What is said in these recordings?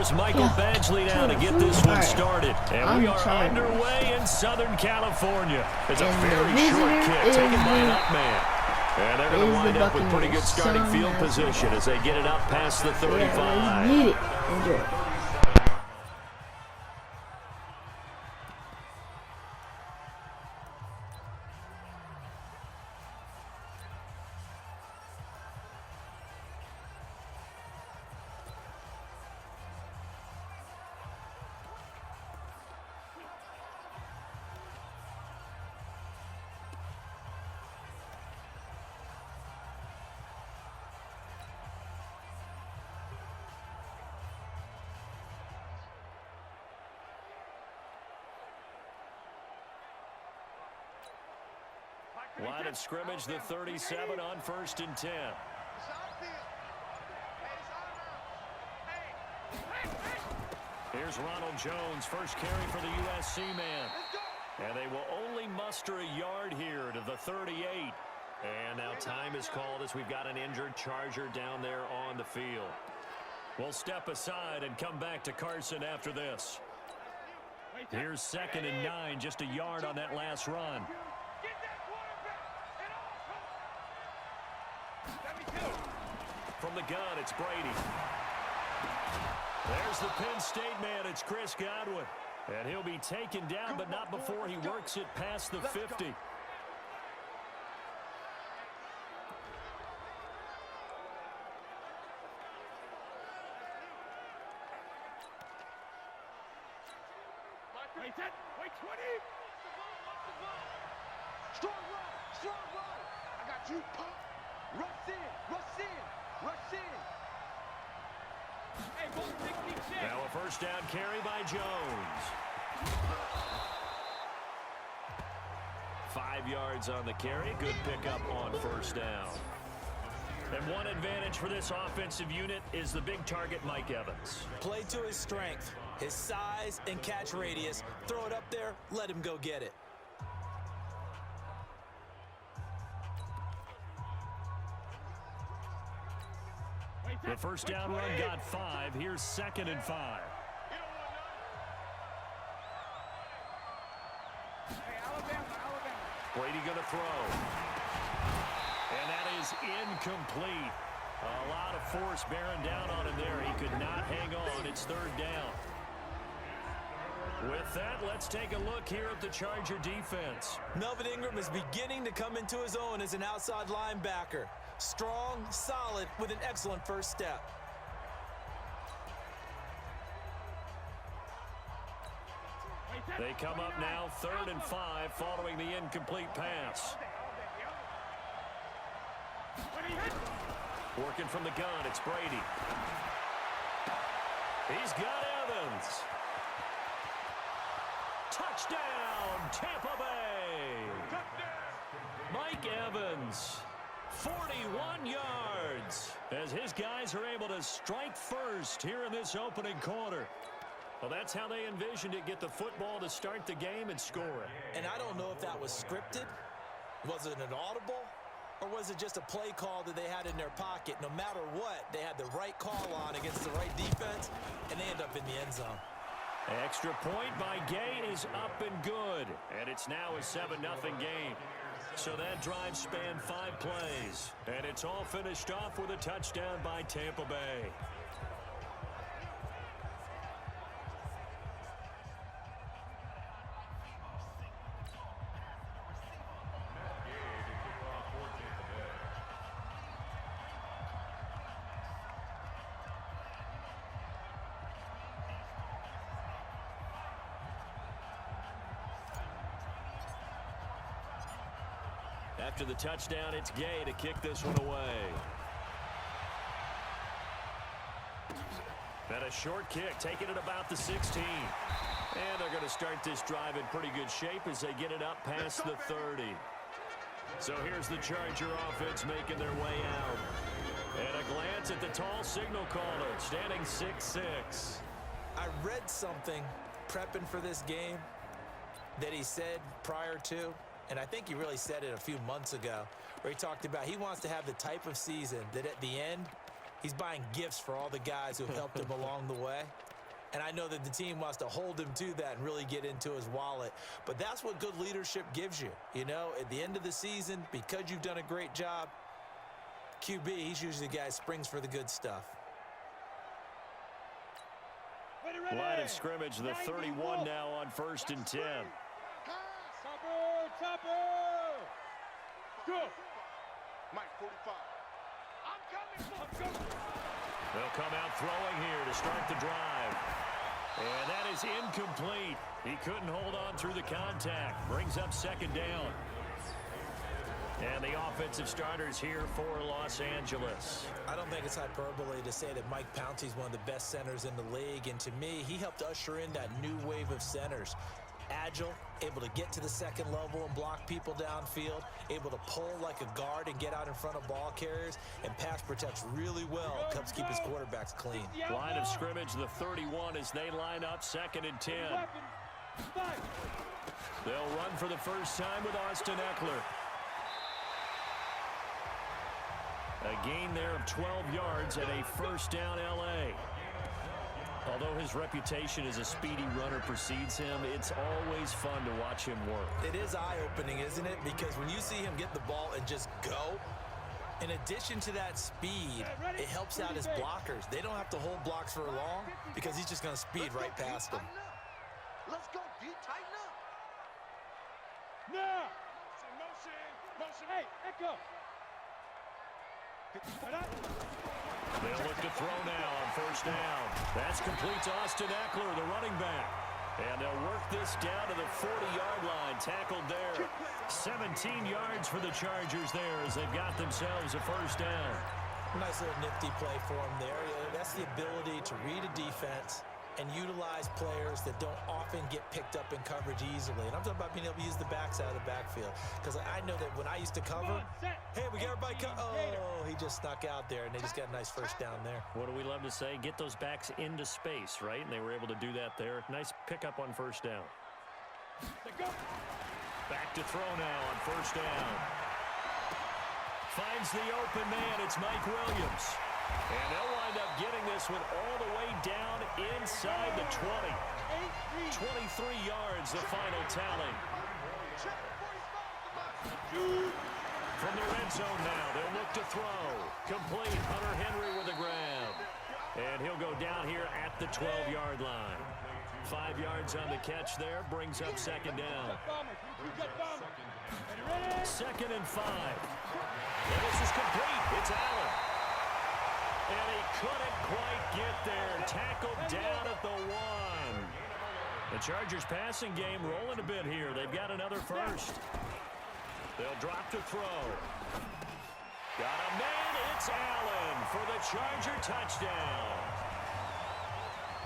Here's Michael Badgley now to get this one started. And we are underway in Southern California. It's a very short kick taken by an up man. And they're going to wind up with pretty good starting field position as they get it up past the 35. Yeah, let's get it. Enjoy. Line of scrimmage, the 37 on 1st and 10. Here's Ronald Jones, first carry for the USC man. And they will only muster a yard here to the 38. And now time is called as we've got an injured Charger down there on the field. We'll step aside and come back to Carson after this. Here's 2nd and 9, just a yard on that last run. From the gun, it's Brady. There's the Penn State man. It's Chris Godwin. And he'll be taken down, but not before he works it past the 50. Wait 10, wait 20. Strong run. I got you. Pump. Rush in. Now a first down carry by Jones. 5 yards on the carry. Good pickup on first down. And one advantage for this offensive unit is the big target, Mike Evans. Play to his strength, his size and catch radius. Throw it up there, let him go get it. The first down run got 5. Here's 2nd and 5. Brady going to throw. And that is incomplete. A lot of force bearing down on him there. He could not hang on. It's 3rd down. With that, let's take a look here at the Charger defense. Melvin Ingram is beginning to come into his own as an outside linebacker. Strong, solid, with an excellent first step. They come up now 3rd and 5 following the incomplete pass. Working from the gun, it's Brady. He's got Evans. Touchdown, Tampa Bay. Mike Evans, 41 yards, as his guys are able to strike first here in this opening quarter. Well, that's how they envisioned it, get the football to start the game and score it. And I don't know if that was scripted. Was it an audible? Or was it just a play call that they had in their pocket? No matter what, they had the right call on against the right defense, and they end up in the end zone. Extra point by Gay is up and good. And it's now a 7-0 game. So that drive spanned 5 plays. And it's all finished off with a touchdown by Tampa Bay. After the touchdown, it's Gay to kick this one away. And a short kick, taking it about the 16. And they're going to start this drive in pretty good shape as they get it up past the 30. So here's the Charger offense making their way out. And a glance at the tall signal caller, standing 6'6". I read something prepping for this game that he said prior to, and I think he really said it a few months ago, where he talked about he wants to have the type of season that at the end, he's buying gifts for all the guys who have helped him along the way. And I know that the team wants to hold him to that and really get into his wallet. But that's what good leadership gives you. You know, at the end of the season, because you've done a great job, QB, he's usually the guy who springs for the good stuff. Line of scrimmage, the 31 now on 1st and 10. Topper! Go! Mike, 45. I'm coming! They'll come out throwing here to start the drive. And that is incomplete. He couldn't hold on through the contact. Brings up 2nd down. And the offensive starters here for Los Angeles. I don't think it's hyperbole to say that Mike Pouncey's one of the best centers in the league. And to me, he helped usher in that new wave of centers. Agile, able to get to the 2nd level and block people downfield, able to pull like a guard and get out in front of ball carriers, and pass protects really well. Helps keep his quarterbacks clean. Line of scrimmage, the 31 as they line up 2nd and 10. They'll run for the first time with Austin Eckler. A gain there of 12 yards and a 1st down L.A. Although his reputation as a speedy runner precedes him, it's always fun to watch him work. It is eye-opening, isn't it? Because when you see him get the ball and just go, in addition to that speed, it helps out his blockers. They don't have to hold blocks for long because he's just going to speed right past them. Let's go, D. Tighten up. No! Motion. Hey, Echo. They'll look to throw now on 1st down. That's complete to Austin Eckler, the running back. And they'll work this down to the 40-yard line. Tackled there. 17 yards for the Chargers there as they've got themselves a 1st down. Nice little nifty play for him there. That's the ability to read a defense and utilize players that don't often get picked up in coverage easily. And I'm talking about being able to use the backside of the backfield. Because I know that when I used to cover, hey, we got everybody oh, he just snuck out there, and they just got a nice 1st down there. What do we love to say? Get those backs into space, right? And they were able to do that there. Nice pickup on 1st down. Back to throw now on 1st down. Finds the open man. It's Mike Williams. And they'll wind up getting this one all the way down inside the 20. 23 yards, the final tally. From the red zone now, they'll look to throw. Complete, Hunter Henry with a grab. And he'll go down here at the 12-yard line. 5 yards on the catch there, brings up 2nd down. 2nd and 5. And this is complete. It's Allen. And he couldn't quite get there. Tackled down at the 1. The Chargers passing game rolling a bit here. They've got another 1st. They'll drop to throw. Got a man. It's Allen for the Charger touchdown.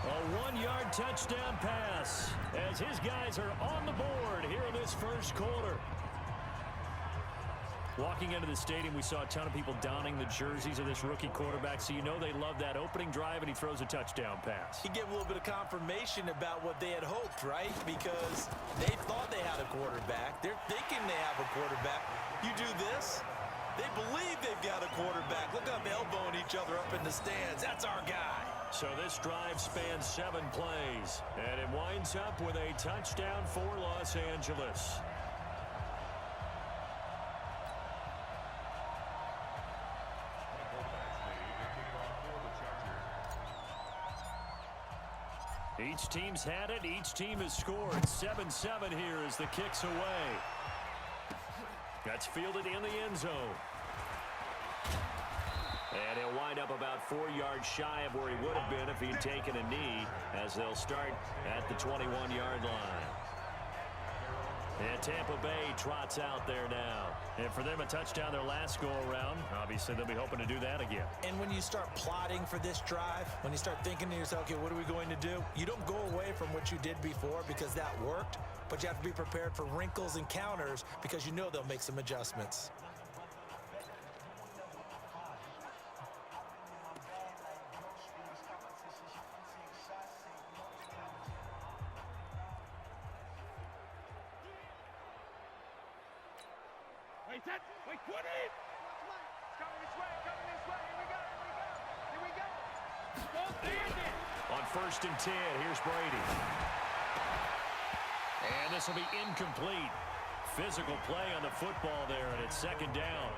A 1-yard touchdown pass as his guys are on the board here in this 1st quarter. Walking into the stadium, we saw a ton of people donning the jerseys of this rookie quarterback, so you know they love that opening drive, and he throws a touchdown pass. He gave a little bit of confirmation about what they had hoped, right? Because they thought they had a quarterback. They're thinking they have a quarterback. You do this, they believe they've got a quarterback. Look up, elbowing each other up in the stands. That's our guy. So this drive spans 7 plays, and it winds up with a touchdown for Los Angeles. Each team's had it. Each team has scored. 7-7 here as the kick's away. That's fielded in the end zone. And he'll wind up about 4 yards shy of where he would have been if he'd taken a knee, as they'll start at the 21-yard line. And Tampa Bay trots out there now. And for them, a touchdown their last go-around. Obviously, they'll be hoping to do that again. And when you start plotting for this drive, when you start thinking to yourself, okay, what are we going to do? You don't go away from what you did before because that worked, but you have to be prepared for wrinkles and counters because you know they'll make some adjustments. Wait, 20! Coming this way, here we go. Don't stand it! On 1st and 10, here's Brady. And this will be incomplete. Physical play on the football there, and it's 2nd down.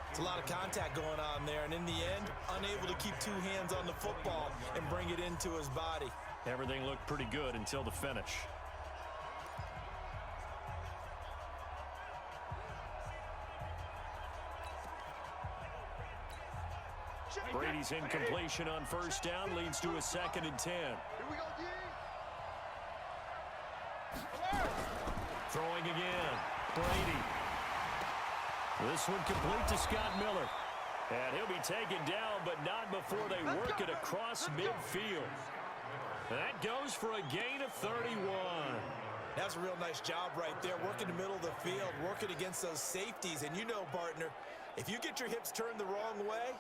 It's a lot of contact going on there, and in the end, unable to keep 2 hands on the football and bring it into his body. Everything looked pretty good until the finish. Brady's incompletion on 1st down leads to a 2nd and 10. Here we go, D. Throwing again. Brady. This one complete to Scott Miller. And he'll be taken down, but not before they work it across midfield. That goes for a gain of 31. That's a real nice job right there, working the middle of the field, working against those safeties. And you know, partner, if you get your hips turned the wrong way,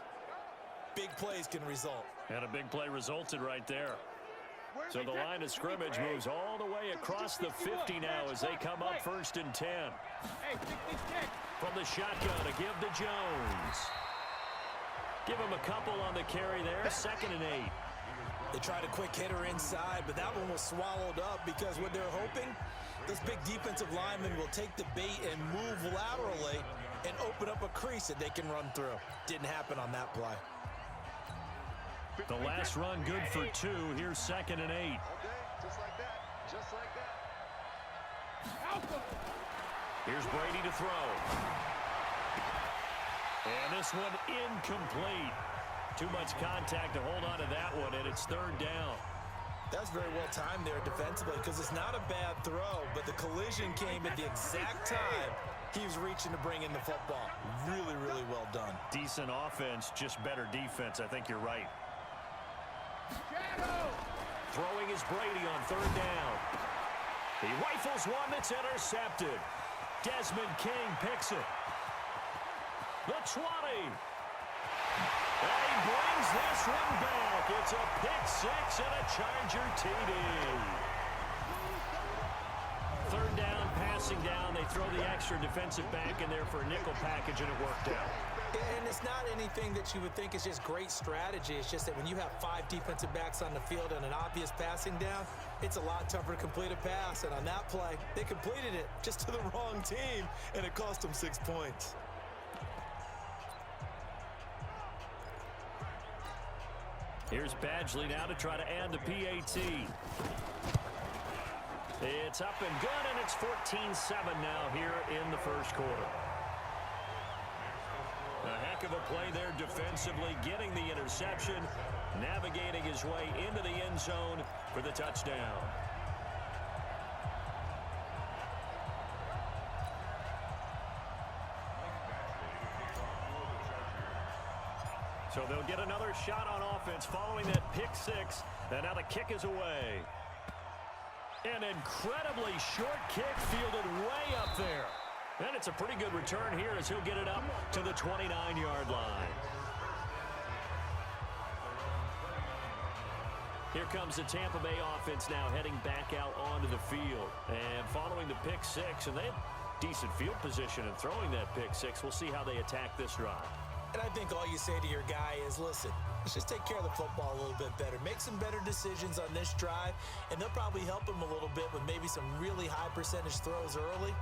big plays can result. And a big play resulted right there. So the line of scrimmage moves all the way across the 50 now as they come up 1st and 10. From the shotgun, a give to Jones. Give him a couple on the carry there, 2nd and 8. They tried a quick hitter inside, but that one was swallowed up because what they're hoping, this big defensive lineman will take the bait and move laterally and open up a crease that they can run through. Didn't happen on that play. The last run good for 2. Here's 2nd and 8. Okay, just like that. Just like that. Here's Brady to throw. And this one incomplete. Too much contact to hold on to that one, and it's 3rd down. That's very well timed there defensively because it's not a bad throw, but the collision came at the exact time he was reaching to bring in the football. Really, really well done. Decent offense, just better defense. I think you're right. Throwing is Brady on 3rd down. He rifles one that's intercepted. Desmond King picks it. The 20. And he brings this one back. It's a pick-6 and a Charger TD. 3rd down, passing down. They throw the extra defensive back in there for a nickel package, and it worked out. And it's not anything that you would think is just great strategy. It's just that when you have 5 defensive backs on the field and an obvious passing down, it's a lot tougher to complete a pass. And on that play, they completed it just to the wrong team, and it cost them 6 points. Here's Badgley now to try to add the PAT. It's up and good, and it's 14-7 now here in the 1st quarter. A heck of a play there defensively, getting the interception, navigating his way into the end zone for the touchdown. So they'll get another shot on offense following that pick-6, and now the kick is away. An incredibly short kick fielded way up there. And it's a pretty good return here as he'll get it up to the 29-yard line. Here comes the Tampa Bay offense now heading back out onto the field. And following the pick-6, and they have decent field position and throwing that pick-6. We'll see how they attack this drive. And I think all you say to your guy is, listen, let's just take care of the football a little bit better. Make some better decisions on this drive, and they'll probably help him a little bit with maybe some really high percentage throws early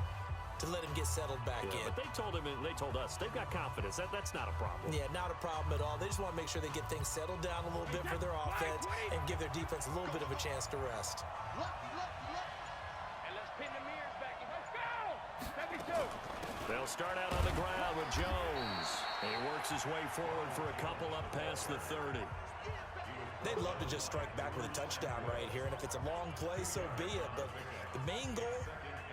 to let him get settled back in. But they told him, and they told us, they've got confidence. That's not a problem. Yeah, not a problem at all. They just want to make sure they get things settled down a little bit for their offense and give their defense a little bit of a chance to rest. And let's pin the mirrors back. Let's go! 72. They'll start out on the ground with Jones. He works his way forward for a couple up past the 30. They'd love to just strike back with a touchdown right here, and if it's a long play, so be it. But the main goal,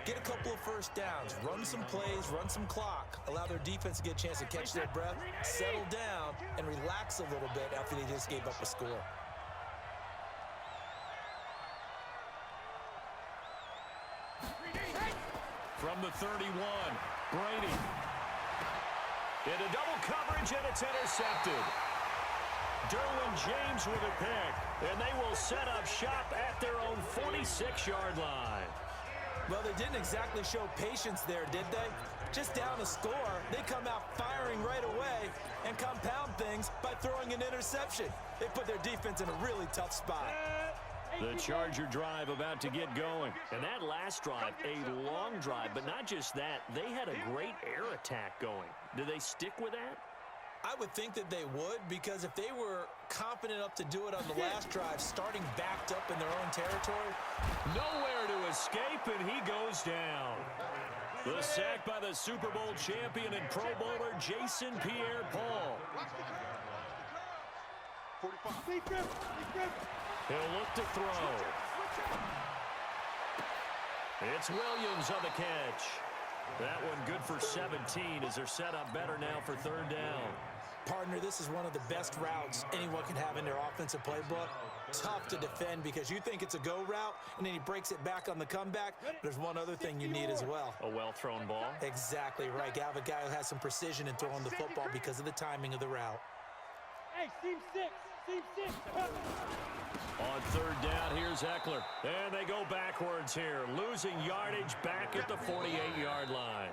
get a couple of first downs, run some plays, run some clock, allow their defense to get a chance to catch their breath, settle down, and relax a little bit after they just gave up a score. From the 31, Brady. Into double coverage, and it's intercepted. Derwin James with a pick, and they will set up shop at their own 46-yard line. Well, they didn't exactly show patience there, did they? Just down a score, they come out firing right away and compound things by throwing an interception. They put their defense in a really tough spot. The Charger drive about to get going. And that last drive, a long drive, but not just that. They had a great air attack going. Do they stick with that? I would think that they would, because if they were confident enough to do it on the last drive, starting backed up in their own territory. Nowhere to escape, and he goes down. The sack by the Super Bowl champion and Pro Bowler Jason Pierre-Paul. 45. He'll look to throw. It's Williams on the catch. That one good for 17 as they're set up better now for third down. Partner, this is one of the best routes anyone can have in their offensive playbook. Tough to defend because you think it's a go route, and then he breaks it back on the comeback. There's one other thing you need as well. A well-thrown ball. Exactly right. You have a guy who has some precision in throwing the football because of the timing of the route. Hey, seam six. On third down, here's Eckler. And they go backwards here, losing yardage back at the 48-yard line.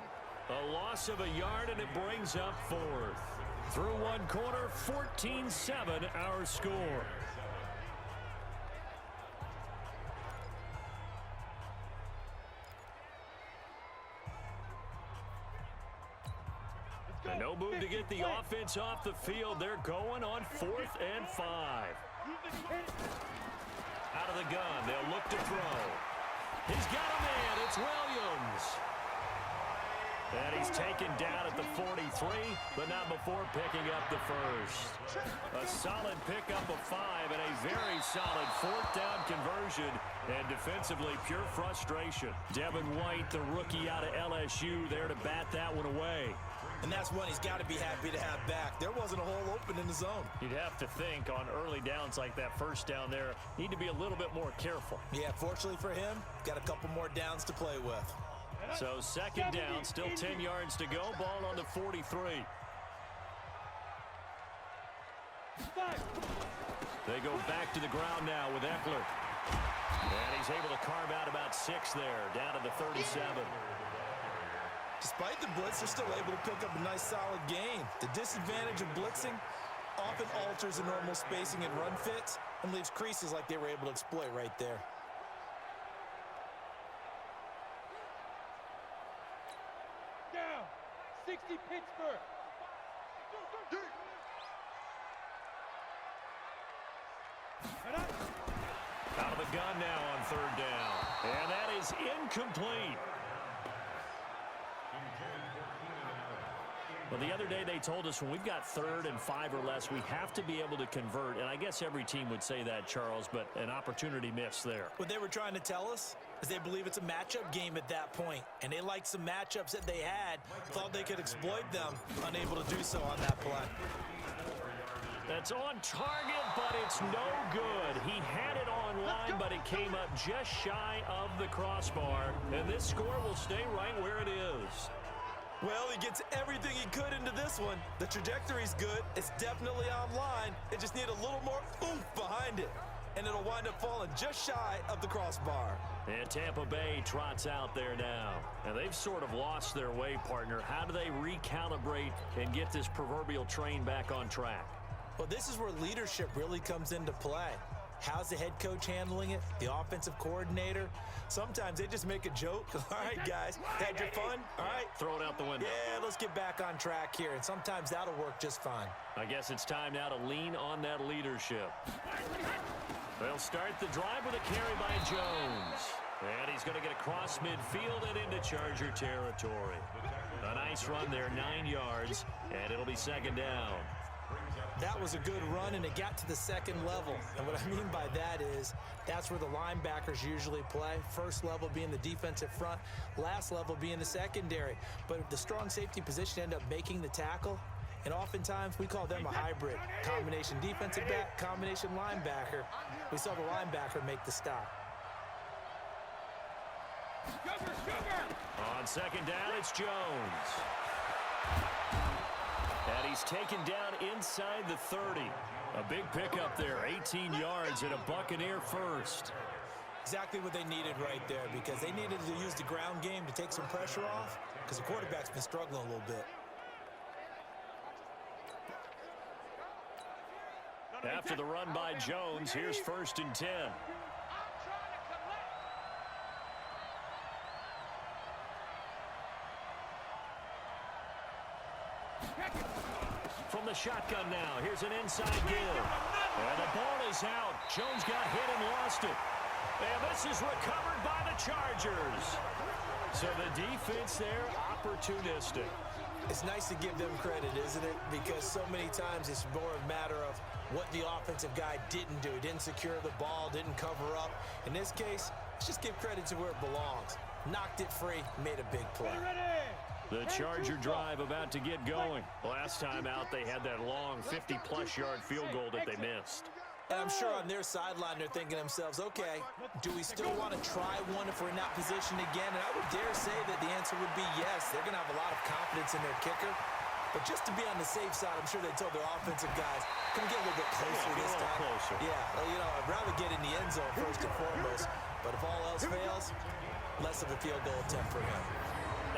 A loss of a yard, and it brings up fourth. Through one quarter, 14-7 our score. And no move to get the offense off the field. They're going on 4th and 5. Out of the gun, they'll look to throw. He's got a man. It's Williams. And he's taken down at the 43, but not before picking up the first. A solid pickup of 5 and a very solid 4th down conversion. And defensively, pure frustration. Devin White, the rookie out of LSU, there to bat that one away. And that's one he's got to be happy to have back. There wasn't a hole open in the zone. You'd have to think on early downs like that first down there, need to be a little bit more careful. Yeah, fortunately for him, got a couple more downs to play with. So second down, still 10 yards to go. Ball on the 43. They go back to the ground now with Eckler. And he's able to carve out about 6 there, down to the 37. Despite the blitz, they're still able to pick up a nice solid gain. The disadvantage of blitzing often alters the normal spacing and run fits and leaves creases like they were able to exploit right there. Down. 60 Pittsburgh. Out of the gun now on third down. And that is incomplete. Well, the other day they told us when we've got 3rd and 5 or less, we have to be able to convert. And I guess every team would say that, Charles, but an opportunity missed there. What they were trying to tell us is they believe it's a matchup game at that point. And they liked some matchups that they had, thought they could exploit them, unable to do so on that play. That's on target, but it's no good. He had it on line, but it came up just shy of the crossbar. And this score will stay right where it is. Well, he gets everything he could into this one. The trajectory's good. It's definitely on line. It just needs a little more oomph behind it. And it'll wind up falling just shy of the crossbar. And Tampa Bay trots out there now. And they've sort of lost their way, partner. How do they recalibrate and get this proverbial train back on track? Well, this is where leadership really comes into play. How's the head coach handling it? The offensive coordinator? Sometimes they just make a joke. All right, guys, had your fun? All right. Throw it out the window. Yeah, let's get back on track here. And sometimes that'll work just fine. I guess it's time now to lean on that leadership. They'll start the drive with a carry by Jones. And he's going to get across midfield and into Charger territory. A nice run there, 9 yards, and it'll be second down. That was a good run, and it got to the second level. And what I mean by that is that's where the linebackers usually play. First level being the defensive front, last level being the secondary. But the strong safety position ended up making the tackle, and oftentimes we call them a hybrid. Combination defensive back, combination linebacker. We saw the linebacker make the stop. On second down, it's Jones. And he's taken down inside the 30. A big pickup there, 18 yards and a Buccaneer first. Exactly what they needed right there, because they needed to use the ground game to take some pressure off, because the quarterback's been struggling a little bit. After the run by Jones, here's 1st and 10. From the shotgun now, here's an inside give. And the ball is out. Jones got hit and lost it. And this is recovered by the Chargers. So the defense there, opportunistic. It's nice to give them credit, isn't it? Because so many times it's more a matter of what the offensive guy didn't do. Didn't secure the ball, didn't cover up. In this case, let's just give credit to where it belongs. Knocked it free, made a big play. The Charger drive about to get going. Last time out, they had that long 50-plus yard field goal that they missed. And I'm sure on their sideline, they're thinking to themselves, okay, do we still want to try one if we're in that position again? And I would dare say that the answer would be yes. They're going to have a lot of confidence in their kicker. But just to be on the safe side, I'm sure they told their offensive guys, can we get a little bit closer this time? Closer. Yeah, well, you know, I'd rather get in the end zone first and foremost. But if all else fails, less of a field goal attempt for him.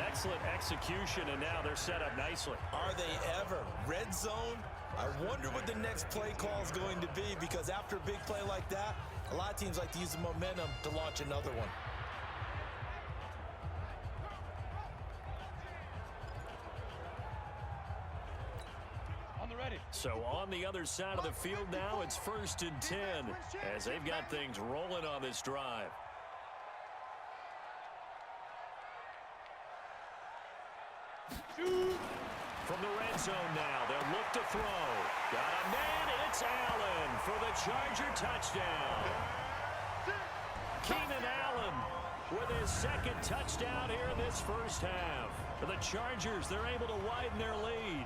Excellent execution, and now they're set up nicely. Are they ever? Red zone? I wonder what the next play call is going to be, because after a big play like that, a lot of teams like to use the momentum to launch another one. On the ready. So on the other side of the field now, it's 1st and 10 as they've got things rolling on this drive. From the red zone now, they'll look to throw. Got a man, it's Allen for the Charger touchdown. Keenan Allen with his 2nd touchdown here in this first half. For the Chargers, they're able to widen their lead.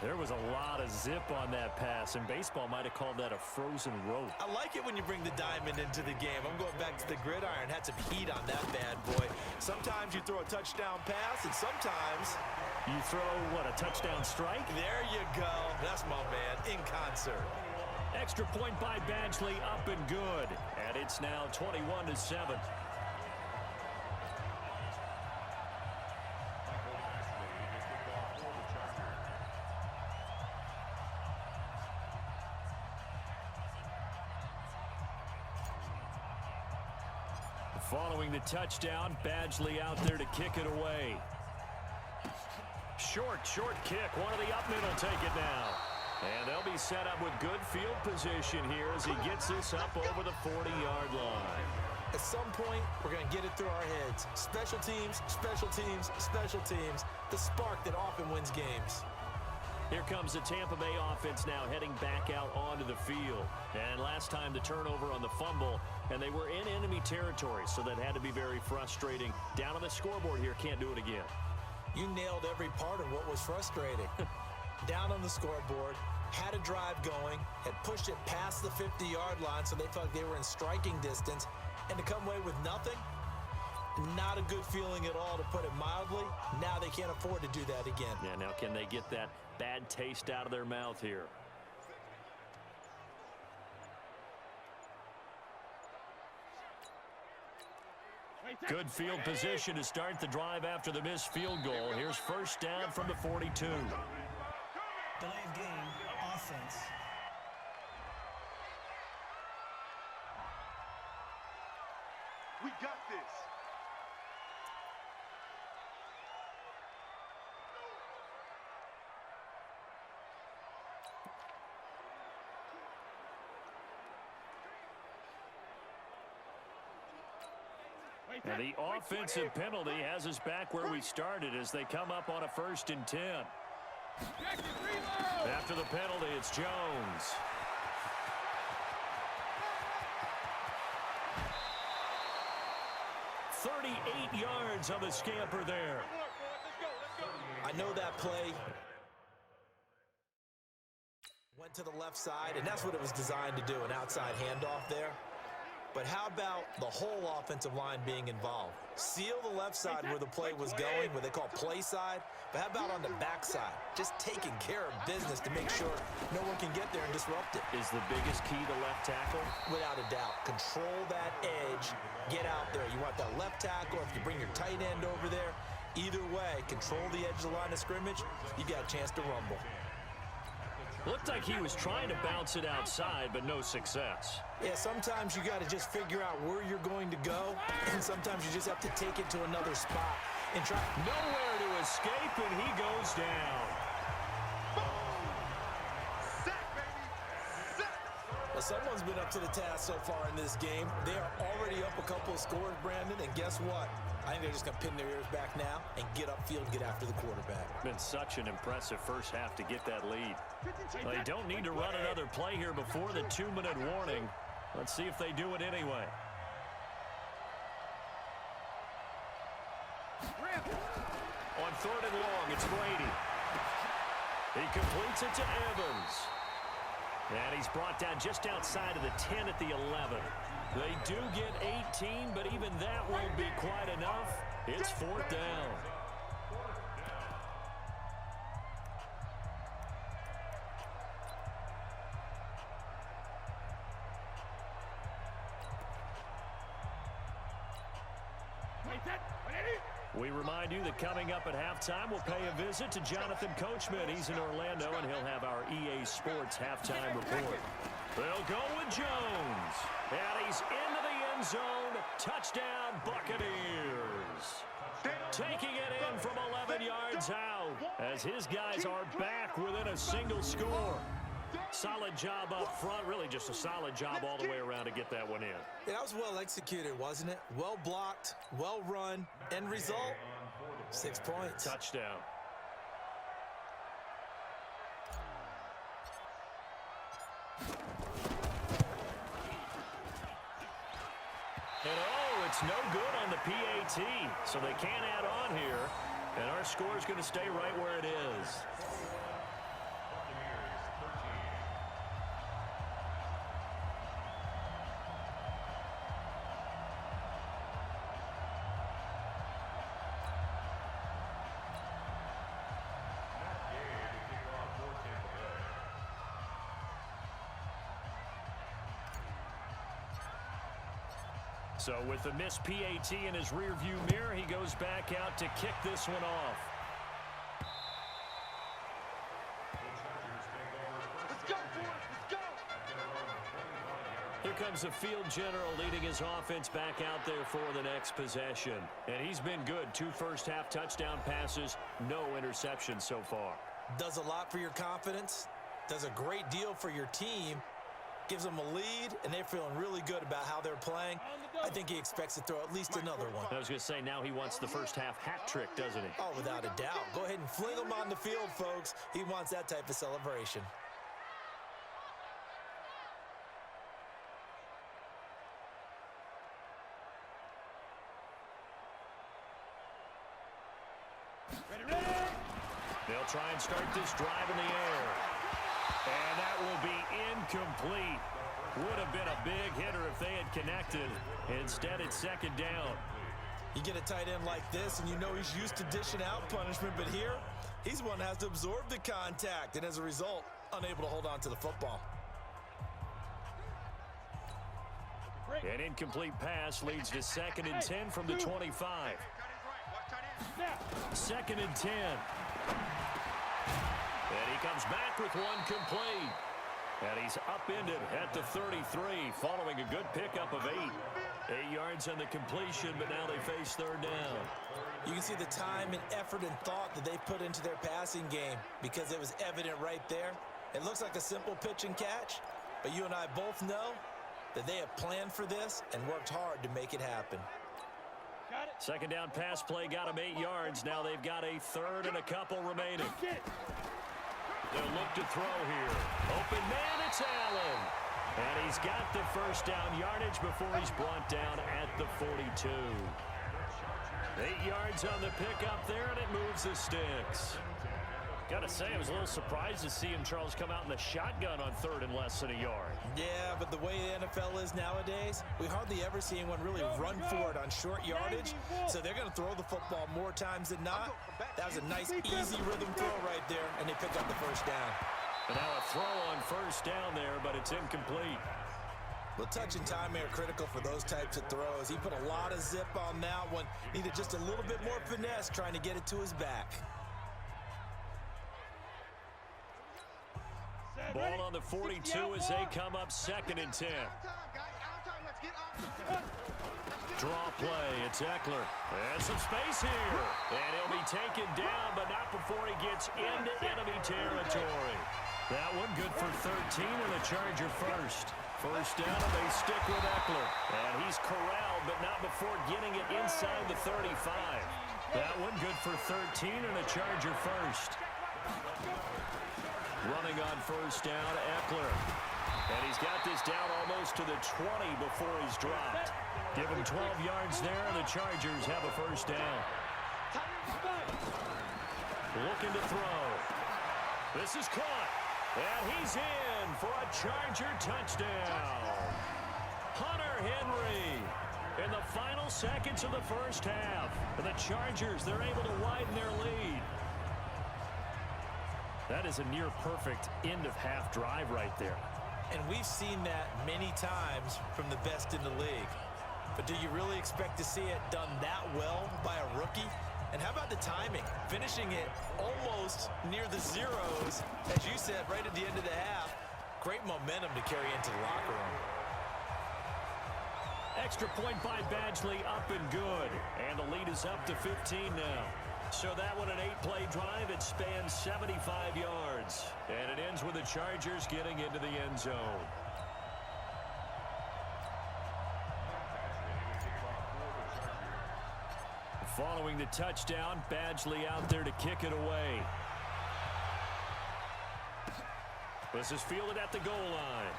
There was a lot of zip on that pass, and baseball might have called that a frozen rope. I like it when you bring the diamond into the game. I'm going back to the gridiron. Had some heat on that bad boy. Sometimes you throw a touchdown pass, and sometimes you throw, what, a touchdown strike? There you go. That's my man, in concert. Extra point by Badgley, up and good. And it's now 21-7. Following the touchdown, Badgley out there to kick it away. Short kick. One of the up middle take it now. And they'll be set up with good field position here as he gets this up over the 40-yard line. At some point, we're going to get it through our heads. Special teams, special teams, special teams. The spark that often wins games. Here comes the Tampa Bay offense now heading back out onto the field. And last time the turnover on the fumble, and they were in enemy territory, so that had to be very frustrating. Down on the scoreboard here, can't do it again. You nailed every part of what was frustrating. Down on the scoreboard, had a drive going, had pushed it past the 50-yard line so they felt like they were in striking distance, and to come away with nothing, not a good feeling at all, to put it mildly. Now they can't afford to do that again. Yeah, now can they get that bad taste out of their mouth here? Good field position to start the drive after the missed field goal. Here's 1st down from the 42. Delay of game, offense. We got this. And the offensive penalty has us back where we started as they come up on a 1st and 10. After the penalty, it's Jones. "38 yards on the scamper there." I know that play went to the left side, and that's what it was designed to do, an outside handoff there. But how about the whole offensive line being involved? Seal the left side where the play was going, what they call play side. But how about on the back side? Just taking care of business to make sure no one can get there and disrupt it. Is the biggest key to left tackle? Without a doubt. Control that edge. Get out there. You want that left tackle. If you bring your tight end over there, either way, control the edge of the line of scrimmage, you got a chance to rumble. Looked like he was trying to bounce it outside, but no success. Yeah, sometimes you got to just figure out where you're going to go, and sometimes you just have to take it to another spot and try. Nowhere to escape, and he goes down. Sack, baby. Sack. Well, someone's been up to the task so far in this game. They are already up a couple of scores, Brandon, and guess what? I think they're just going to pin their ears back now and get upfield, get after the quarterback. Been such an impressive first half to get that lead. Well, they don't need to run another play here before the 2-minute warning. Let's see if they do it anyway. On 3rd and long, it's Brady. He completes it to Evans. And he's brought down just outside of the 10 at the 11. They do get 18, but even that won't be quite enough. It's 4th down. We remind you that coming up at halftime, we'll pay a visit to Jonathan Coachman. He's in Orlando, and he'll have our EA Sports halftime report. They'll go with Jones. And he's into the end zone. Touchdown, Buccaneers. Taking it in from 11 yards out as his guys are back within a single score. Solid job up front. Really just a solid job all the way around to get that one in. Yeah, that was well executed, wasn't it? Well blocked, well run. End result, 6 points. Touchdown. And oh, it's no good on the PAT, so they can't add on here. And our score is going to stay right where it is. So with the missed PAT in his rearview mirror, he goes back out to kick this one off. Let's go, boys. Let's go. Here comes the field general leading his offense back out there for the next possession. And he's been good. 2 first-half touchdown passes, no interceptions so far. Does a lot for your confidence. Does a great deal for your team. Gives them a lead, and they're feeling really good about how they're playing. I think he expects to throw at least another one. I was going to say, now he wants the first-half hat trick, doesn't he? Oh, without a doubt. Go ahead and fling him on the field, folks. He wants that type of celebration. They'll try and start this drive in the air. And that will be incomplete. Would have been a big hitter if they had connected. Instead, it's 2nd down. You get a tight end like this, and you know he's used to dishing out punishment, but here, he's the one that has to absorb the contact, and as a result, unable to hold on to the football. An incomplete pass leads to 2nd and 10 from the 25. 2nd and 10. And he comes back with one complete. And he's upended at the 33 following a good pickup of 8. 8 yards on the completion, but now they face 3rd down. You can see the time and effort and thought that they put into their passing game because it was evident right there. It looks like a simple pitch and catch, but you and I both know that they have planned for this and worked hard to make it happen. 2nd down pass play got them 8 yards. Now they've got a 3rd and a couple remaining. They'll look to throw here. Open man, it's Allen. And he's got the first down yardage before he's brought down at the 42. 8 yards on the pickup there, and it moves the sticks. Got to say, I was a little surprised to see him, Charles, come out in the shotgun on 3rd and less than a yard. Yeah, but the way the NFL is nowadays, we hardly ever see anyone really run for it on short yardage. So they're going to throw the football more times than not. That was a nice, easy rhythm throw right there, and they pick up the first down. And now a throw on first down there, but it's incomplete. Well, touch and timing are critical for those types of throws. He put a lot of zip on that one. Needed just a little bit more finesse trying to get it to his back. Ball on the 42 as they come up 2nd and 10. Draw play, it's Eckler. And some space here. And he'll be taken down, but not before he gets into enemy territory. That one good for 13 and the Charger first. First down, and they stick with Eckler. And he's corralled, but not before getting it inside the 35. That one good for 13 and a Charger first. Running on first down, Eckler. And he's got this down almost to the 20 before he's dropped. Give him 12 yards there, and the Chargers have a first down. Looking to throw. This is caught. And he's in for a Charger touchdown. Hunter Henry in the final seconds of the first half. And the Chargers, they're able to widen their lead. That is a near-perfect end-of-half drive right there. And we've seen that many times from the best in the league. But do you really expect to see it done that well by a rookie? And how about the timing? Finishing it almost near the zeros, as you said, right at the end of the half. Great momentum to carry into the locker room. Extra point by Badgley, up and good. And the lead is up to 15 now. So that one, an 8-play drive. It spans 75 yards. And it ends with the Chargers getting into the end zone. Following the touchdown, Badgley out there to kick it away. This is fielded at the goal line.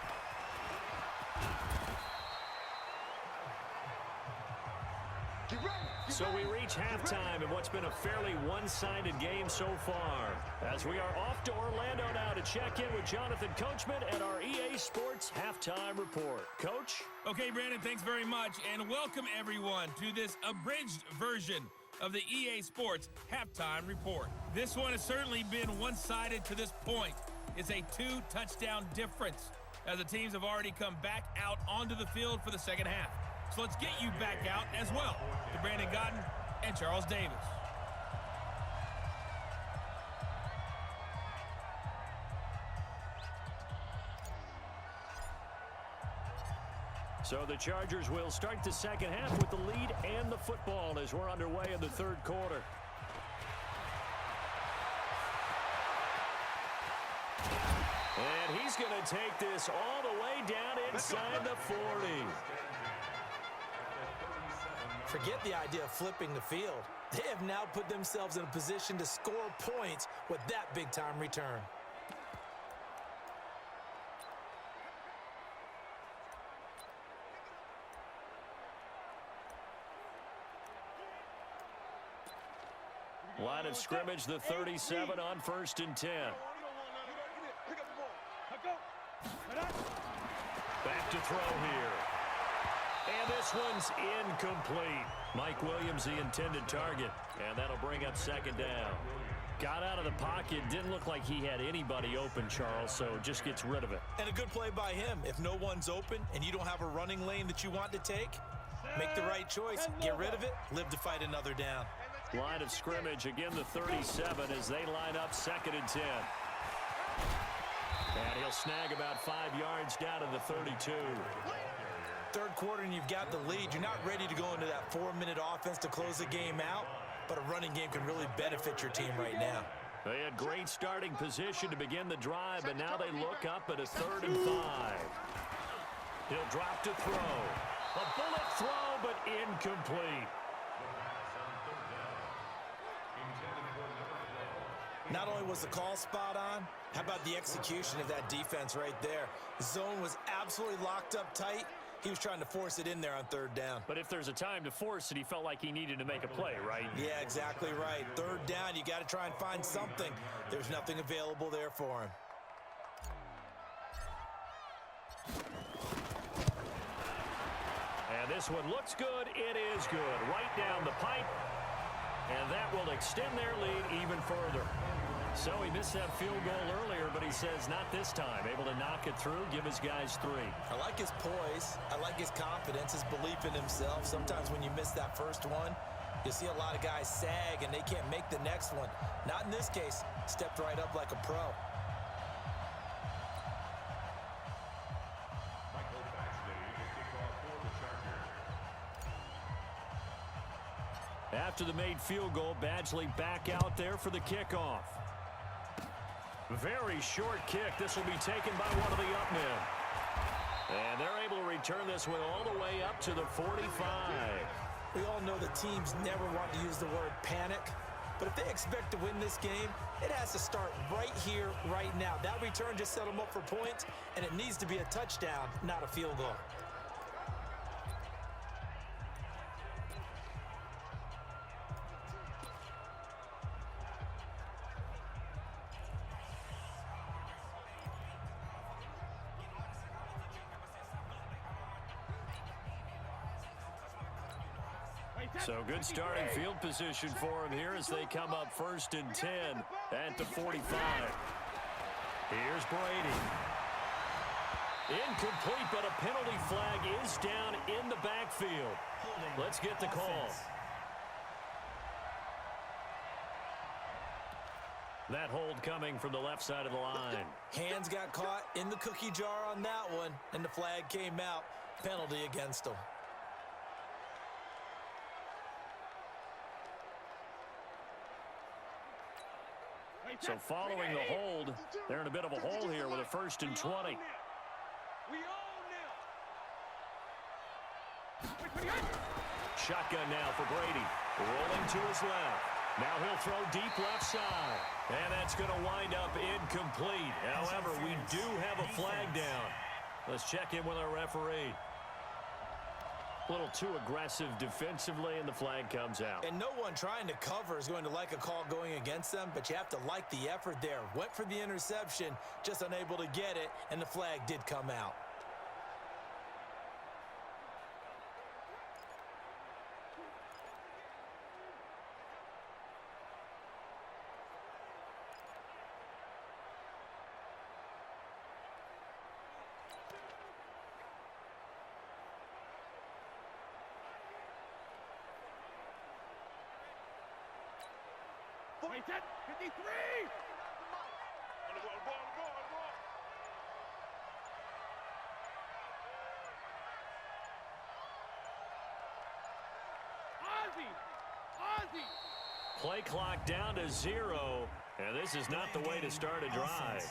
So we reach halftime in what's been a fairly one-sided game so far. As we are off to Orlando now to check in with Jonathan Coachman and our EA Sports Halftime Report. Coach? Okay, Brandon, thanks very much, and welcome everyone to this abridged version of the EA Sports Halftime Report. This one has certainly been one-sided to this point. It's a 2-touchdown difference as the teams have already come back out onto the field for the second half. So let's get you back out as well to Brandon Godden and Charles Davis. So the Chargers will start the second half with the lead and the football as we're underway in the third quarter. And he's going to take this all the way down inside the 40. Forget the idea of flipping the field. They have now put themselves in a position to score points with that big-time return. Line of scrimmage, the 37 on 1st and 10. Back to throw here. And this one's incomplete. Mike Williams, the intended target. And that'll bring up second down. Got out of the pocket. Didn't look like he had anybody open, Charles, so just gets rid of it. And a good play by him. If no one's open and you don't have a running lane that you want to take, make the right choice. Get rid of it. Live to fight another down. Line of scrimmage, again the 37 as they line up 2nd and 10. And he'll snag about 5 yards down to the 32. Third quarter and you've got the lead. You're not ready to go into that 4-minute offense to close the game out, but a running game can really benefit your team right now. They had great starting position to begin the drive, but now they look up at a 3rd and 5. He'll drop to throw. A bullet throw, but incomplete. Not only was the call spot on, how about the execution of that defense right there? The zone was absolutely locked up tight, He was trying to force it in there on third down. But if there's a time to force it, he felt like he needed to make a play, right? Yeah, exactly right. Third down, you got to try and find something. There's nothing available there for him. And this one looks good. It is good. Right down the pipe. And that will extend their lead even further. So he missed that field goal earlier, but he says not this time. Able to knock it through, give his guys 3. I like his poise. I like his confidence, his belief in himself. Sometimes when you miss that first one, you see a lot of guys sag and they can't make the next one. Not in this case. Stepped right up like a pro. After the made field goal, Badgley back out there for the kickoff. Very short kick. This will be taken by one of the up men. And they're able to return this one all the way up to the 45. We all know the teams never want to use the word panic. But if they expect to win this game, it has to start right here, right now. That return just set them up for points, and it needs to be a touchdown, not a field goal. So good starting field position for him here as they come up 1st and 10 at the 45. Here's Brady. Incomplete, but a penalty flag is down in the backfield. Let's get the call. That hold coming from the left side of the line. Hands got caught in the cookie jar on that one, and the flag came out. Penalty against them. So following the hold, they're in a bit of a hole here with a 1st and 20. Shotgun now for Brady. Rolling to his left. Now he'll throw deep left side. And that's going to wind up incomplete. However, we do have a flag down. Let's check in with our referee. A little too aggressive defensively, and the flag comes out. And no one trying to cover is going to like a call going against them, but you have to like the effort there. Went for the interception, just unable to get it, and the flag did come out. Wait, 53! Ozzy! Play clock down to 0, and this is not the way to start a drive.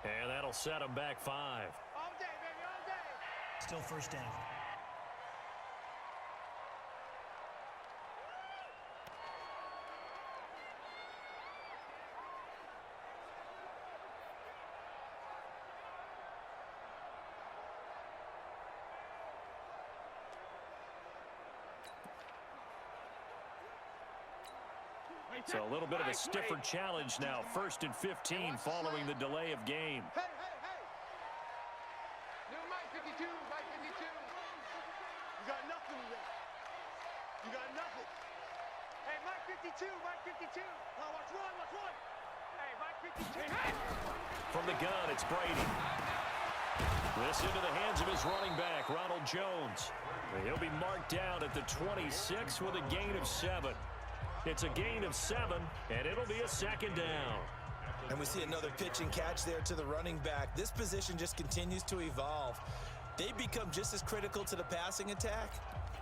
And that'll set them back 5. All day, baby, all day! Still first down. So a little bit of a stiffer challenge now. 1st and 15 following the delay of game. Hey! Little Mike 52, Mike 52. You got nothing today. You got nothing. Hey, Mike 52, Mike 52. Now watch one. Hey, Mike 52. Hey! From the gun, it's Brady. This into the hands of his running back, Ronald Jones. He'll be marked down at the 26 with a gain of 7. It's a gain of 7, and it'll be a 2nd down. And we see another pitch and catch there to the running back. This position just continues to evolve. They become just as critical to the passing attack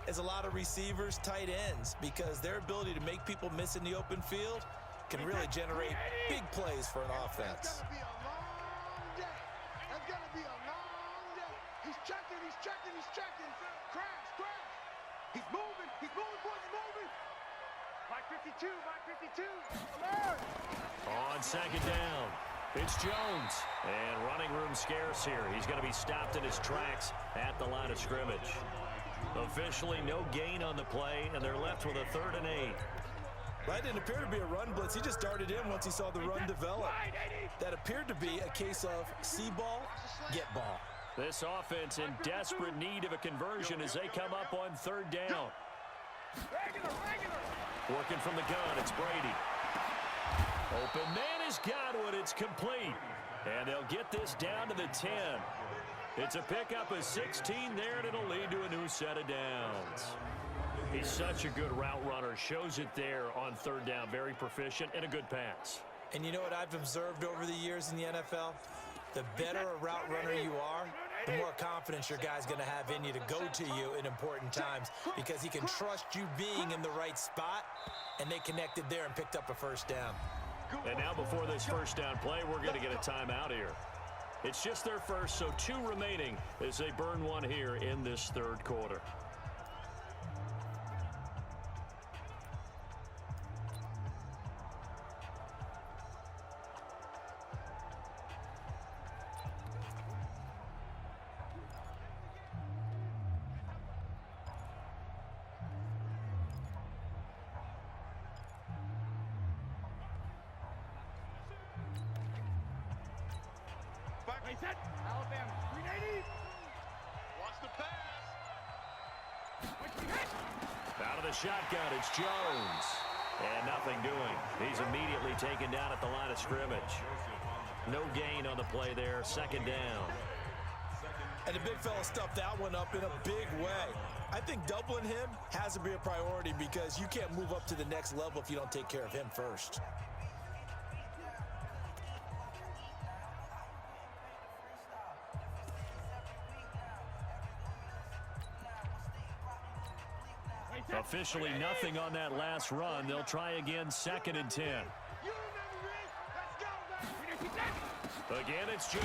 as a lot of receivers, tight ends, because their ability to make people miss in the open field can really generate big plays for an offense. That's gonna be a long day. That's gonna be a long day. He's checking. Crash. He's moving, boys, he's moving. Mike 52, Mike 52. Alert! On second down, it's Jones. And running room scarce here. He's going to be stopped in his tracks at the line of scrimmage. Officially no gain on the play, and they're left with a 3rd and 8. That didn't appear to be a run blitz. He just darted in once he saw the run develop. That appeared to be a case of see ball, get ball. This offense in desperate need of a conversion as they come up on 3rd down. Working from the gun, it's Brady. Open man has got one. It's complete. And they'll get this down to the 10. It's a pickup of 16 there, and it'll lead to a new set of downs. He's such a good route runner. Shows it there on 3rd down. Very proficient and a good pass. And you know what I've observed over the years in the NFL? The better a route runner you are, the more confidence your guy's going to have in you to go to you in important times because he can trust you being in the right spot, and they connected there and picked up a 1st down. And now before this 1st down play, we're going to get a timeout here. It's just their first, so 2 remaining as they burn one here in this 3rd quarter. Alabama, 380. Watch the pass. Out of the shotgun, it's Jones. And nothing doing. He's immediately taken down at the line of scrimmage. No gain on the play there. 2nd down. And the big fella stuffed that one up in a big way. I think doubling him has to be a priority because you can't move up to the next level if you don't take care of him first. Officially nothing on that last run. They'll try again 2nd and 10. Again, it's Jones.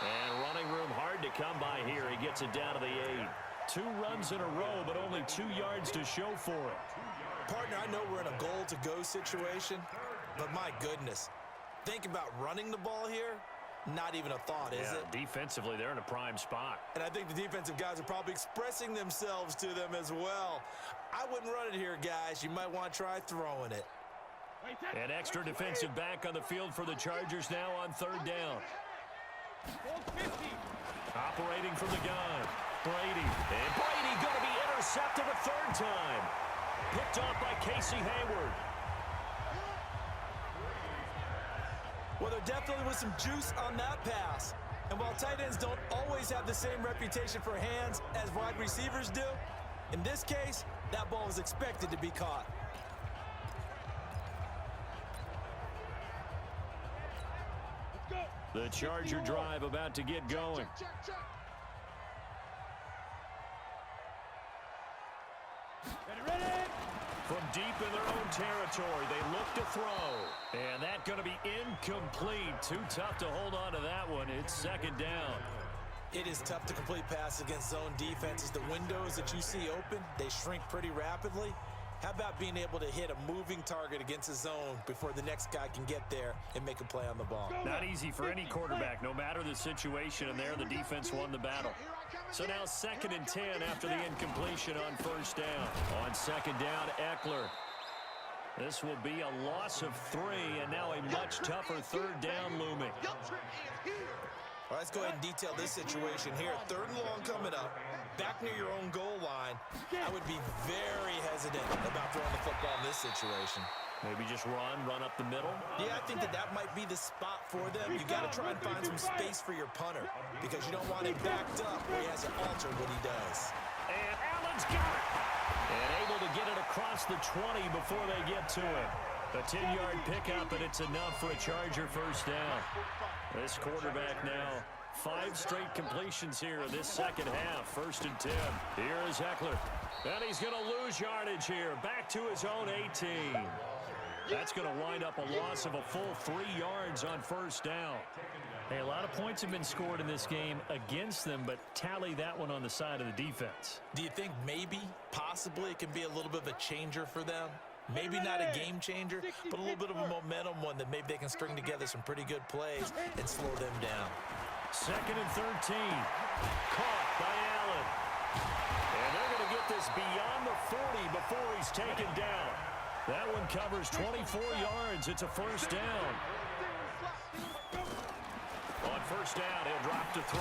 And running room hard to come by here. He gets it down to the 8. 2 runs in a row, but only 2 yards to show for it. Partner, I know we're in a goal-to-go situation, but my goodness. Think about running the ball here. Not even a thought, is it? Defensively, they're in a prime spot. And I think the defensive guys are probably expressing themselves to them as well. I wouldn't run it here, guys. You might want to try throwing it. An extra defensive back on the field for the Chargers now on 3rd down. Operating from the gun. Brady. And Brady going to be intercepted a 3rd time. Picked off by Casey Hayward. Well, there definitely was some juice on that pass. And while tight ends don't always have the same reputation for hands as wide receivers do, in this case, that ball was expected to be caught. The Charger drive about to get going. From deep in their own territory, they look to throw. And that going to be incomplete. Too tough to hold on to that one. It's 2nd down. It is tough to complete pass against zone defenses. The windows that you see open, they shrink pretty rapidly. How about being able to hit a moving target against a zone before the next guy can get there and make a play on the ball? Not easy for any quarterback, no matter the situation, and there the defense won the battle. So now 2nd and 10 after the incompletion on 1st down. On 2nd down, Eckler. This will be a loss of 3, and now a much tougher 3rd down looming. All right, let's go ahead and detail this situation here. 3rd and long coming up, back near your own goal line. I would be very hesitant about throwing the football in this situation. Maybe just run up the middle. Yeah, I think that might be the spot for them. You got to try and find some space for your punter because you don't want him backed up where he has to alter what he does. And Allen's got it. And able to get it across the 20 before they get to it. A 10-yard pickup, and it's enough for a Charger 1st down. This quarterback now, 5 straight completions here in this 2nd half. 1st and 10. Here is Eckler. And he's going to lose yardage here. Back to his own 18. That's going to wind up a loss of a full 3 yards on first down. Hey, a lot of points have been scored in this game against them, but tally that one on the side of the defense. Do you think maybe, possibly, it can be a little bit of a changer for them? Maybe not a game changer, but a little bit of a momentum one that maybe they can string together some pretty good plays and slow them down. 2nd and 13. Caught by Allen. And they're going to get this beyond the 40 before he's taken down. That one covers 24 yards. It's a first down. On first down, he'll drop to throw.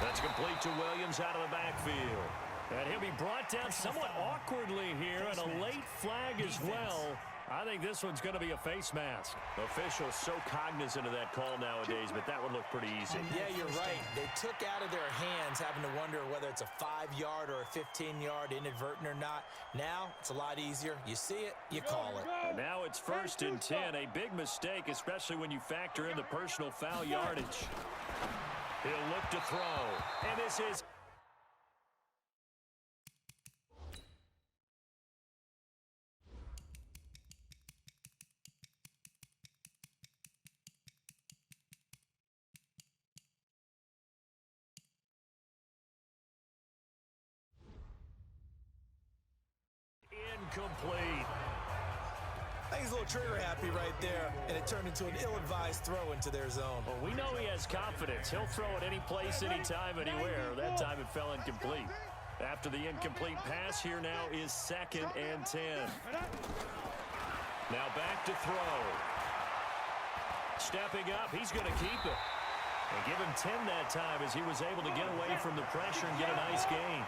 That's complete to Williams out of the backfield. And he'll be brought down somewhat awkwardly here, and a late flag as well. I think this one's going to be a face mask. Officials so cognizant of that call nowadays, but that one looked pretty easy. Yeah, you're right. They took out of their hands having to wonder whether it's a 5-yard or a 15-yard inadvertent or not. Now, it's a lot easier. You see it, you call it. And now it's 1st and 10. A big mistake, especially when you factor in the personal foul yardage. He'll look to throw. And this is... incomplete. I think he's a little trigger happy right there, and it turned into an ill-advised throw into their zone. Well, we know he has confidence. He'll throw it any place, anytime, anywhere. That time it fell incomplete. After the incomplete pass, here now is 2nd and 10. Now back to throw. Stepping up, he's going to keep it. And give him 10 that time as he was able to get away from the pressure and get a nice gain.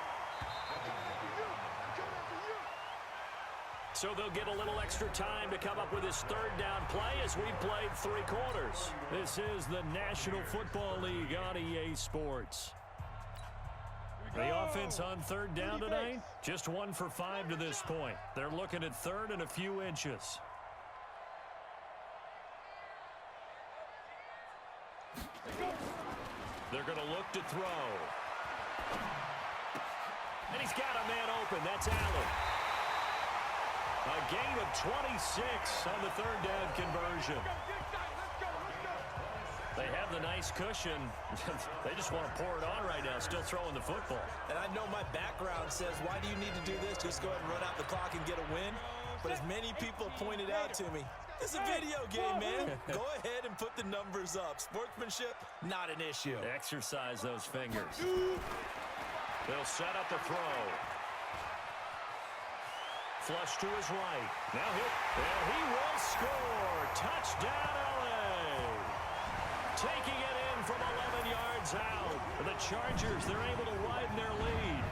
So they'll get a little extra time to come up with his 3rd down play as we've played 3 quarters. This is the National Football League on EA Sports. The offense on 3rd down tonight, just 1 for 5 to this point. They're looking at 3rd and a few inches. They're going to look to throw. And he's got a man open. That's Allen. A gain of 26 on the 3rd down conversion. They have the nice cushion. They just want to pour it on right now, still throwing the football. And I know my background says, why do you need to do this? Just go ahead and run out the clock and get a win. But as many people pointed out to me, this is a video game, man. Go ahead and put the numbers up. Sportsmanship, not an issue. Exercise those fingers. They'll set up the throw. Flush to his right. Now he will score. Touchdown, LA. Taking it in from 11 yards out. The Chargers, they're able to widen their lead.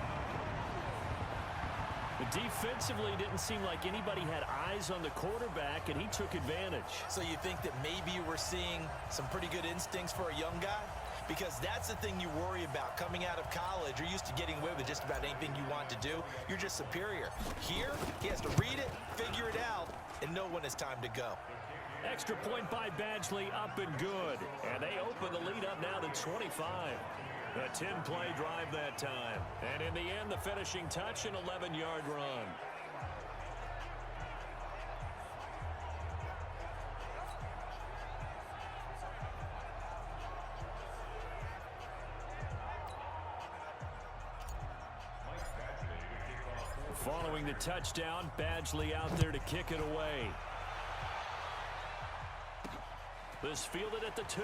But defensively, didn't seem like anybody had eyes on the quarterback, and he took advantage. So you think that maybe we're seeing some pretty good instincts for a young guy? Because that's the thing you worry about coming out of college. You're used to getting away with just about anything you want to do. You're just superior. Here, he has to read it, figure it out, and know when it's time to go. Extra point by Badgley, up and good. And they open the lead up now to 25. A 10-play drive that time. And in the end, the finishing touch, an 11-yard run. Following the touchdown, Badgley out there to kick it away. This fielded at the 2.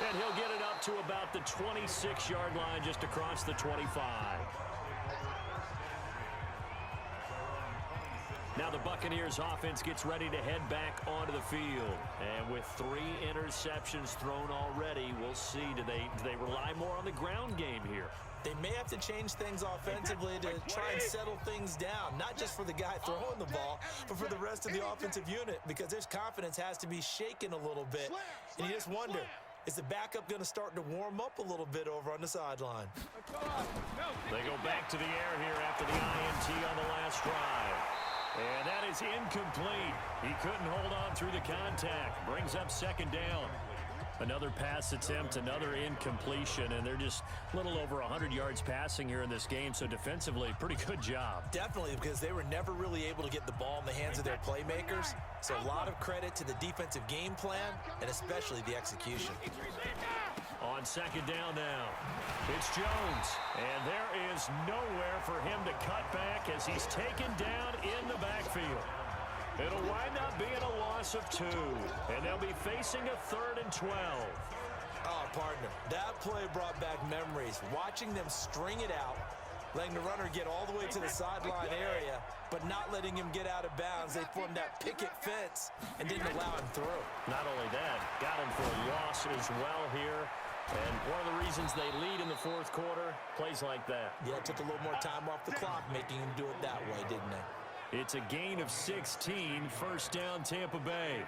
And he'll get it up to about the 26-yard line, just across the 25. Now the Buccaneers offense gets ready to head back onto the field. And with 3 interceptions thrown already, we'll see, do they rely more on the ground game here? They may have to change things offensively to try and settle things down, not just for the guy throwing the ball, but for the rest of the offensive unit, because his confidence has to be shaken a little bit. And you just wonder, is the backup going to start to warm up a little bit over on the sideline? They go back to the air here after the INT on the last drive. And that is incomplete. He couldn't hold on through the contact. Brings up 2nd down. Another pass attempt, another incompletion, and they're just a little over 100 yards passing here in this game, so defensively, pretty good job. Definitely, because they were never really able to get the ball in the hands of their playmakers, so a lot of credit to the defensive game plan, and especially the execution. On second down now, it's Jones, and there is nowhere for him to cut back as he's taken down in the backfield. It'll wind up being a loss of 2, and they'll be facing a 3rd and 12. Oh, partner, that play brought back memories. Watching them string it out, letting the runner get all the way to the sideline area, but not letting him get out of bounds. They formed that picket fence and didn't allow him through. Not only that, got him for a loss as well here. And one of the reasons they lead in the 4th quarter, plays like that. Yeah, it took a little more time off the clock, making him do it that way, didn't it? It's a gain of 16, first down Tampa Bay.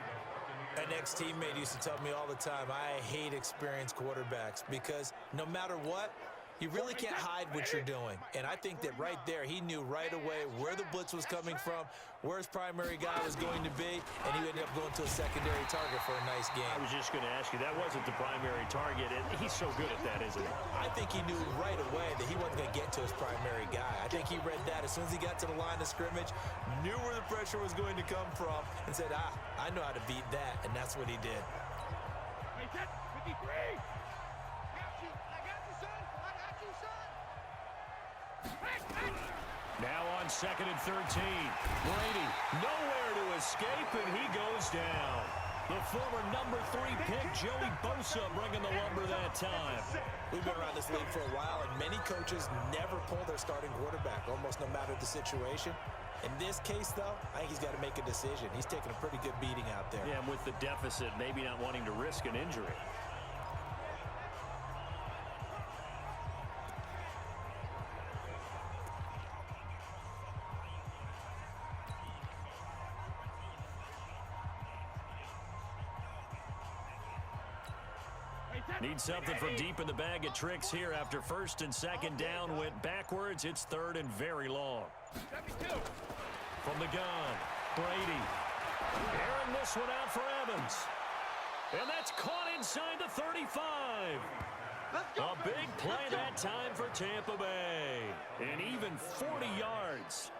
An ex-teammate used to tell me all the time, I hate experienced quarterbacks because no matter what, you really can't hide what you're doing. And I think that right there, he knew right away where the blitz was coming from, where his primary guy was going to be, and he ended up going to a secondary target for a nice game. I was just going to ask you, that wasn't the primary target, and he's so good at that, isn't he? I think he knew right away that he wasn't going to get to his primary guy. I think he read that as soon as he got to the line of scrimmage, knew where the pressure was going to come from, and said, I know how to beat that, and that's what he did. 53! Now on 2nd and 13. Brady nowhere to escape, and he goes down. The former number 3 pick, Joey Bosa, bringing the lumber that time. We've been around this league for a while, and many coaches never pull their starting quarterback, almost no matter the situation. In this case, though, I think he's got to make a decision. He's taking a pretty good beating out there. Yeah, and with the deficit, maybe not wanting to risk an injury. Need something from deep in the bag of tricks here after 1st and 2nd down went backwards. It's 3rd and very long. From the gun, Brady. Airing this one out for Evans. And that's caught inside the 35. A big play that time for Tampa Bay. And even 40 yards.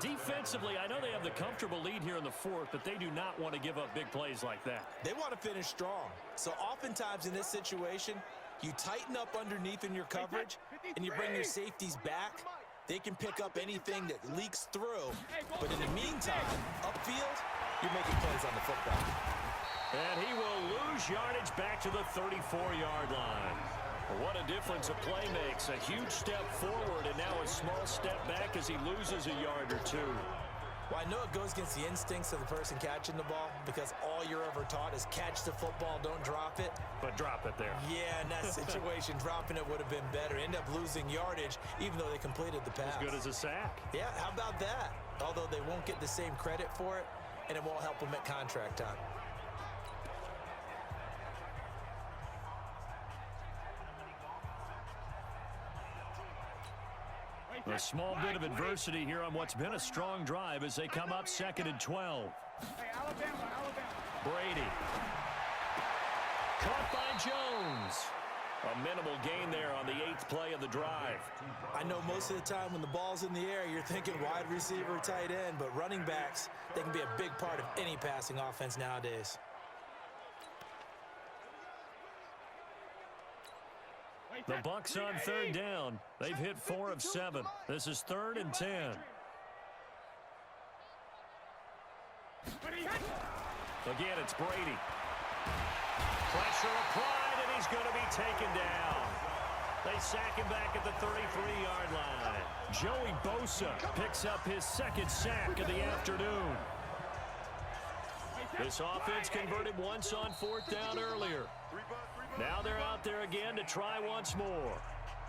Defensively, I know they have the comfortable lead here in the 4th, but they do not want to give up big plays like that. They want to finish strong. So oftentimes in this situation, you tighten up underneath in your coverage, and you bring your safeties back. They can pick up anything that leaks through. But in the meantime, upfield, you're making plays on the football. And he will lose yardage back to the 34-yard line. What a difference a play makes. A huge step forward and now a small step back as he loses a yard or 2. Well, I know it goes against the instincts of the person catching the ball because all you're ever taught is catch the football, don't drop it. But drop it there. Yeah, in that situation, dropping it would have been better. End up losing yardage even though they completed the pass. As good as a sack. Yeah, how about that? Although they won't get the same credit for it, and it won't help them at contract time. A small bit of adversity here on what's been a strong drive as they come up 2nd and 12. Brady. Caught by Jones. A minimal gain there on the 8th play of the drive. I know most of the time when the ball's in the air, you're thinking wide receiver, tight end, but running backs, they can be a big part of any passing offense nowadays. The Bucs on 3rd down. They've hit 4 of 7. This is 3rd and 10. Again, it's Brady. Pressure applied, and he's going to be taken down. They sack him back at the 33-yard line. Joey Bosa picks up his 2nd sack of the afternoon. This offense converted once on 4th down earlier. Now they're out there again to try once more.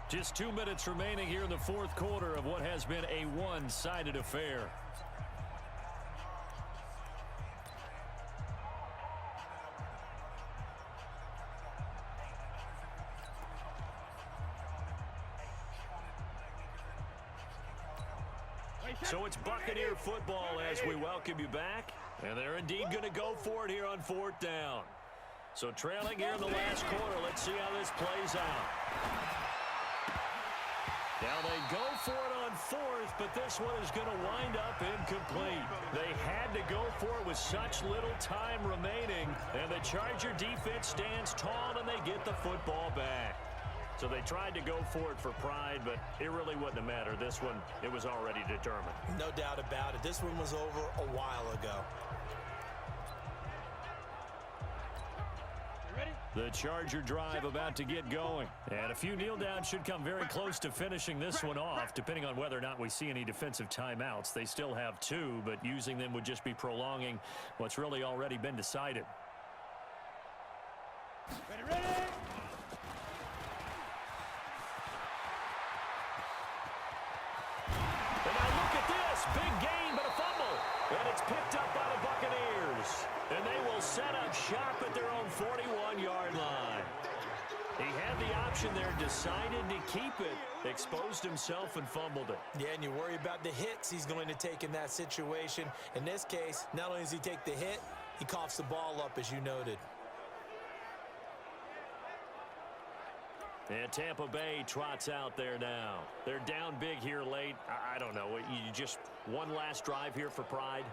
Just 2 minutes remaining here in the 4th quarter of what has been a one-sided affair. So it's Buccaneer football as we welcome you back. And they're indeed going to go for it here on 4th down. So trailing here in the last quarter. Let's see how this plays out. Now they go for it on fourth, but this one is going to wind up incomplete. They had to go for it with such little time remaining, and the Charger defense stands tall, and they get the football back. So they tried to go for it for pride, but it really wouldn't have mattered. This one, it was already determined. No doubt about it. This one was over a while ago. The Charger drive about to get going. And a few kneel downs should come very close to finishing this one off, depending on whether or not we see any defensive timeouts. They still have 2, but using them would just be prolonging what's really already been decided. Ready. And now look at this. Big gain, but a fumble. And it's picked up by the Buccaneers. And they will set up shop at their own 41-yard line. He had the option there, decided to keep it, exposed himself and fumbled it. Yeah, and you worry about the hits he's going to take in that situation. In this case, not only does he take the hit, he coughs the ball up, as you noted. And Tampa Bay trots out there now. They're down big here late. I don't know. You just one last drive here for pride?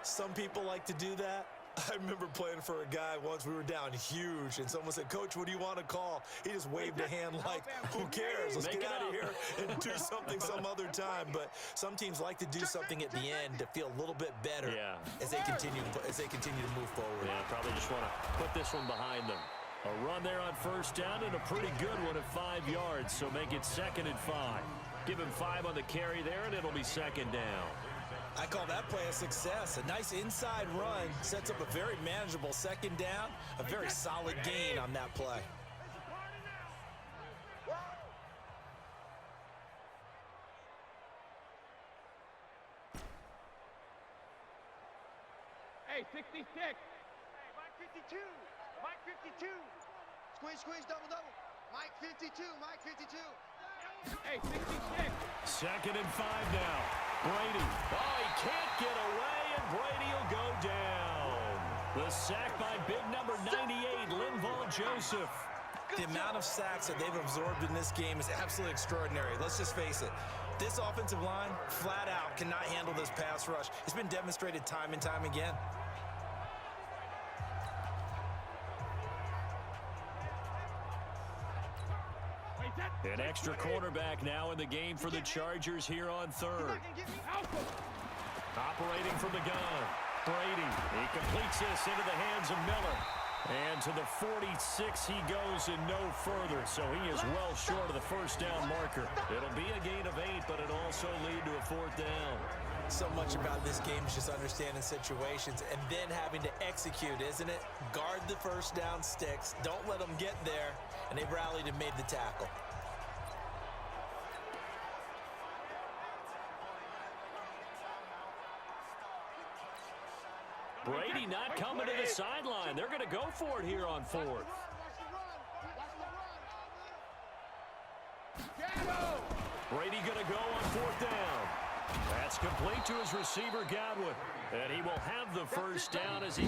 Some people like to do that. I remember playing for a guy once. We were down huge, and someone said, "Coach, what do you want to call?" He just waved a hand like, who cares? Let's get out of here and do something some other time. But some teams like to do something at the end to feel a little bit better as they continue to move forward. Yeah, probably just want to put this one behind them. A run there on first down and a pretty good one at 5 yards, so make it 2nd and 5. Give him 5 on the carry there, and it'll be 2nd down. I call that play a success. A nice inside run sets up a very manageable 2nd down, a very solid gain on that play. Hey, 66. Hey, Mike 52. Mike 52. Squeeze, double. Mike 52. Mike 52. Hey, 66. 2nd and 5 now. Brady. Oh, he can't get away, and Brady will go down. The sack by big number 98, Linval Joseph. The amount of sacks that they've absorbed in this game is absolutely extraordinary. Let's just face it. This offensive line, flat out, cannot handle this pass rush. It's been demonstrated time and time again. An extra cornerback now in the game for the Chargers here on 3rd. Operating from the gun. Brady. He completes this into the hands of Miller. And to the 46 he goes and no further. So he is well short of the first down marker. It'll be a gain of 8, but it'll also lead to a 4th down. So much about this game is just understanding situations and then having to execute, isn't it? Guard the first down sticks. Don't let them get there. And they rallied and made the tackle. Brady not coming to the sideline. They're going to go for it here on 4th. Brady going to go on 4th down. That's complete to his receiver, Godwin. And he will have the first down as he